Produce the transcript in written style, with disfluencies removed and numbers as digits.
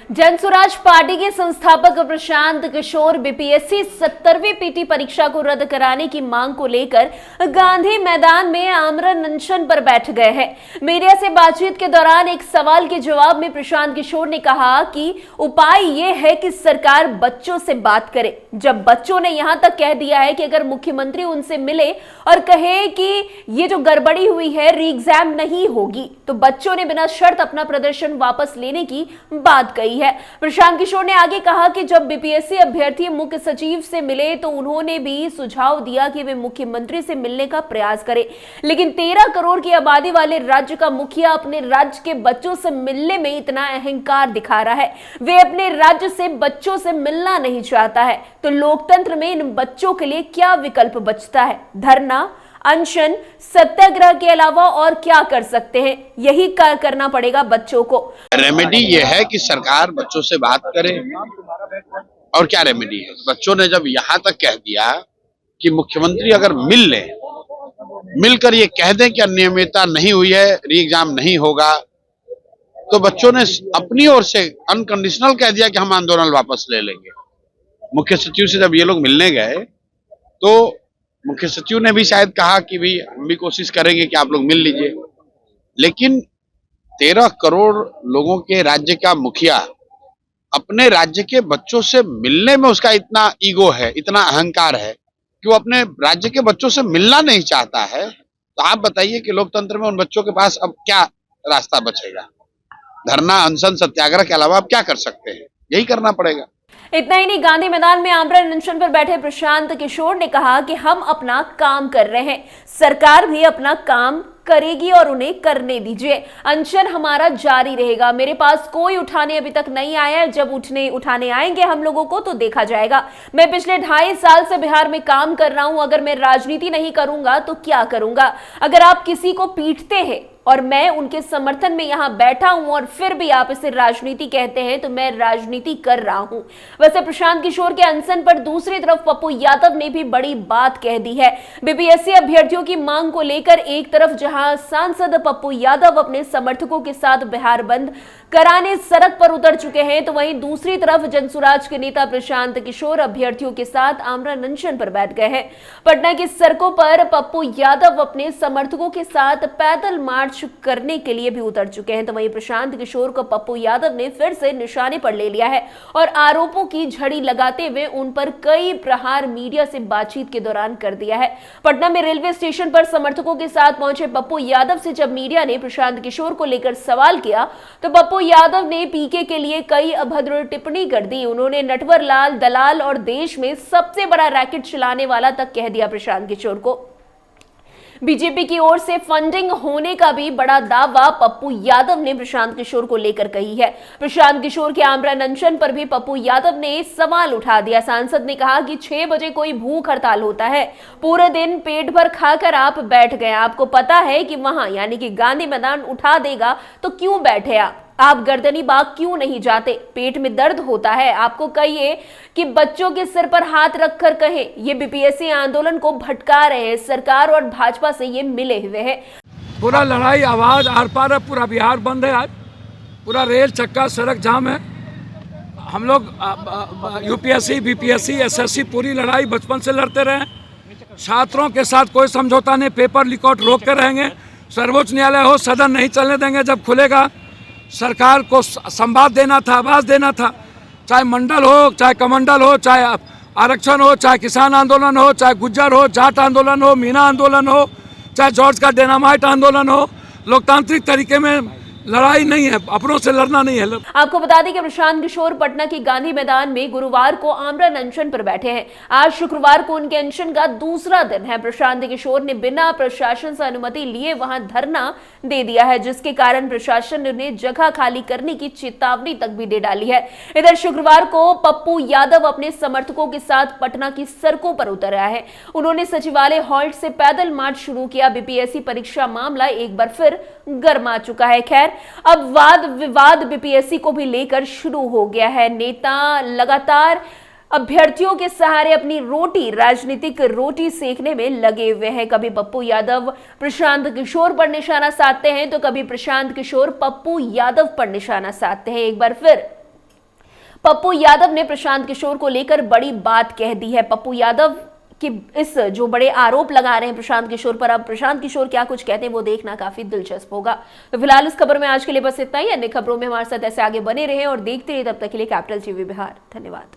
Jan Suraaj party के संस्थापक Prashant Kishor BPSC 70वीं PT परीक्षा को रद्द कराने की मांग को लेकर गांधी मैदान में आमरण अनशन पर बैठ गए हैं। मीडिया से बातचीत के दौरान एक सवाल के जवाब में प्रशांत किशोर ने कहा कि उपाय ये है कि सरकार बच्चों से बात करे। जब बच्चों ने यहां तक कह दिया है कि अगर मुख्यमंत्री उनसे मिले और कहे कि ये जो गड़बड़ी हुई है री एग्जाम नहीं होगी, तो बच्चों ने बिना शर्त अपना प्रदर्शन वापस लेने की बात कही है। प्रशांत किशोर ने आगे कहा कि जब बीपीएससी अभ्यर्थी मुख्य सचिव से मिले तो उन्होंने भी सुझाव दिया कि वे मुख्यमंत्री से मिलने का प्रयास करें, लेकिन 13 करोड़ की आबादी वाले राज्य का मुखिया अपने राज्य के बच्चों से मिलने में इतना अहंकार दिखा रहा है। वे अपने राज्य से बच्चों से मिलना नहीं चाहता है, तो लोकतंत्र में इन बच्चों के लिए क्या विकल्प बचता है? धरना, अनशन, सत्याग्रह के अलावा और क्या कर सकते हैं? यही करना पड़ेगा बच्चों को। रेमेडी ये है कि सरकार बच्चों से बात करे। और क्या रेमेडी है? बच्चों ने जब यहाँ तक कह दिया कि मुख्यमंत्री अगर मिलकर ये कह दें कि अनियमितता नहीं हुई है, री एग्जाम नहीं होगा, तो बच्चों ने अपनी ओर से अनकंडीशनल कह दिया कि हम आंदोलन वापस ले लेंगे। मुख्य सचिव से जब ये लोग मिलने गए तो मुख्य सचिव ने भी शायद कहा कि भाई हम भी कोशिश करेंगे कि आप लोग मिल लीजिए, लेकिन 13 करोड़ लोगों के राज्य का मुखिया अपने राज्य के बच्चों से मिलने में उसका इतना ईगो है, इतना अहंकार है कि वो अपने राज्य के बच्चों से मिलना नहीं चाहता है। तो आप बताइए कि लोकतंत्र में उन बच्चों के पास अब क्या रास्ता बचेगा? धरना, अनशन, सत्याग्रह के अलावा आप क्या कर सकते हैं? यही करना पड़ेगा। इतना ही नहीं, गांधी मैदान में आमरण अनशन पर बैठे प्रशांत किशोर ने कहा कि हम अपना काम कर रहे हैं, सरकार भी अपना काम करेगी और उन्हें करने दीजिए। अनशन हमारा जारी रहेगा। मेरे पास कोई उठाने अभी तक नहीं आया है, जब उठाने आएंगे हम लोगों को तो देखा जाएगा। मैं पिछले 2.5 साल से बिहार में काम कर रहा हूं। अगर मैं राजनीति नहीं करूंगा तो क्या करूंगा? अगर आप किसी को पीटते हैं और मैं उनके समर्थन में यहां बैठा हूं और फिर भी आप इसे राजनीति कहते हैं तो मैं राजनीति कर रहा हूं। वैसे प्रशांत किशोर के अनशन पर दूसरी तरफ पप्पू यादव ने भी बड़ी बात कह दी है। बीपीएससी अभ्यर्थियों की मांग को लेकर एक तरफ जहां सांसद पप्पू यादव अपने समर्थकों के साथ बिहार बंद कराने सड़क पर उतर चुके हैं, तो वहीं दूसरी तरफ जनसुराज के नेता प्रशांत किशोर अभ्यर्थियों के साथ आमरण अनशन पर बैठ गए हैं। पटना की सड़कों पर पप्पू यादव अपने समर्थकों के साथ पैदल मार्च करने के लिए भी उतर चुके हैं, तो वहीं प्रशांत किशोर को पप्पू यादव ने फिर से निशाने पर ले लिया है और आरोपों की झड़ी लगाते हुए उन पर कई प्रहार मीडिया से बातचीत के दौरान कर दिया है। पटना में रेलवे स्टेशन पर समर्थकों के साथ पहुंचे पप्पू यादव से जब मीडिया ने प्रशांत किशोर को लेकर सवाल किया तो पप्पू यादव ने पीके के लिए कई अभद्र टिप्पणी कर दी। उन्होंने नटवर लाल दलाल और देश में सबसे बड़ा रैकेट चलाने वाला तक कह दिया प्रशांत किशोर को। बीजेपी की ओर से फंडिंग होने का भी बड़ा दावा पप्पू यादव ने प्रशांत किशोर को लेकर कही है। प्रशांत किशोर के आमरण अनशन पर भी पप्पू यादव ने सवाल उठा दिया। सांसद ने कहा कि 6 बजे कोई भूख हड़ताल होता है, पूरे दिन पेट भर खाकर आप बैठ गए। आपको पता है कि वहां यानी कि गांधी मैदान उठा देगा तो क्यों बैठे आप गर्दनी बाग क्यों नहीं जाते? पेट में दर्द होता है, आपको कहिए कि बच्चों के सिर पर हाथ रखकर कहे। ये बीपीएससी आंदोलन को भटका रहे हैं, सरकार और भाजपा से ये मिले हुए हैं। पूरा लड़ाई आवाज आर पार है, पूरा बिहार बंद है, आज पूरा रेल चक्का सड़क जाम है। हम लोग यूपीएससी, बीपीएससी, एसएससी पूरी लड़ाई बचपन से लड़ते रहे। छात्रों के साथ कोई समझौता नहीं, पेपर लीक आउट रोक के रहेंगे। सर्वोच्च न्यायालय हो, सदन नहीं चलने देंगे जब खुलेगा। सरकार को संवाद देना था, आवाज देना था, चाहे मंडल हो, चाहे कमंडल हो, चाहे आरक्षण हो, चाहे किसान आंदोलन हो, चाहे गुज्जर हो, जाट आंदोलन हो, मीना आंदोलन हो, चाहे जॉर्ज का डेनामाइट आंदोलन हो। लोकतांत्रिक तरीके में लड़ाई नहीं है, अपनों से लड़ना नहीं है। आपको बता दें कि प्रशांत किशोर पटना की गांधी मैदान में गुरुवार को आमरण अनशन पर बैठे हैं। आज शुक्रवार को उनके अनशन का दूसरा दिन है। प्रशांत किशोर ने बिना प्रशासन से अनुमति लिए वहां धरना दे दिया है, जिसके कारण प्रशासन ने उन्हें जगह खाली करने की चेतावनी तक भी दे डाली है। इधर शुक्रवार को पप्पू यादव अपने समर्थकों के साथ पटना की सड़कों पर उतर आया है। उन्होंने सचिवालय हॉल्ट से पैदल मार्च शुरू किया। बीपीएससी परीक्षा मामला एक बार फिर गर्मा चुका है। खैर, अब वाद विवाद बीपीएससी को भी लेकर शुरू हो गया है। नेता लगातार अभ्यर्थियों के सहारे अपनी राजनीतिक रोटी सेकने में लगे हुए हैं। कभी पप्पू यादव प्रशांत किशोर पर निशाना साधते हैं तो कभी प्रशांत किशोर पप्पू यादव पर निशाना साधते हैं। एक बार फिर पप्पू यादव ने प्रशांत किशोर को लेकर बड़ी बात कह दी है। पप्पू यादव कि इस जो बड़े आरोप लगा रहे हैं प्रशांत किशोर पर, अब प्रशांत किशोर क्या कुछ कहते हैं वो देखना काफी दिलचस्प होगा। तो फिलहाल इस खबर में आज के लिए बस इतना ही। अन्य खबरों में हमारे साथ ऐसे आगे बने रहे और देखते रहे। तब तक के लिए कैपिटल टीवी बिहार। धन्यवाद।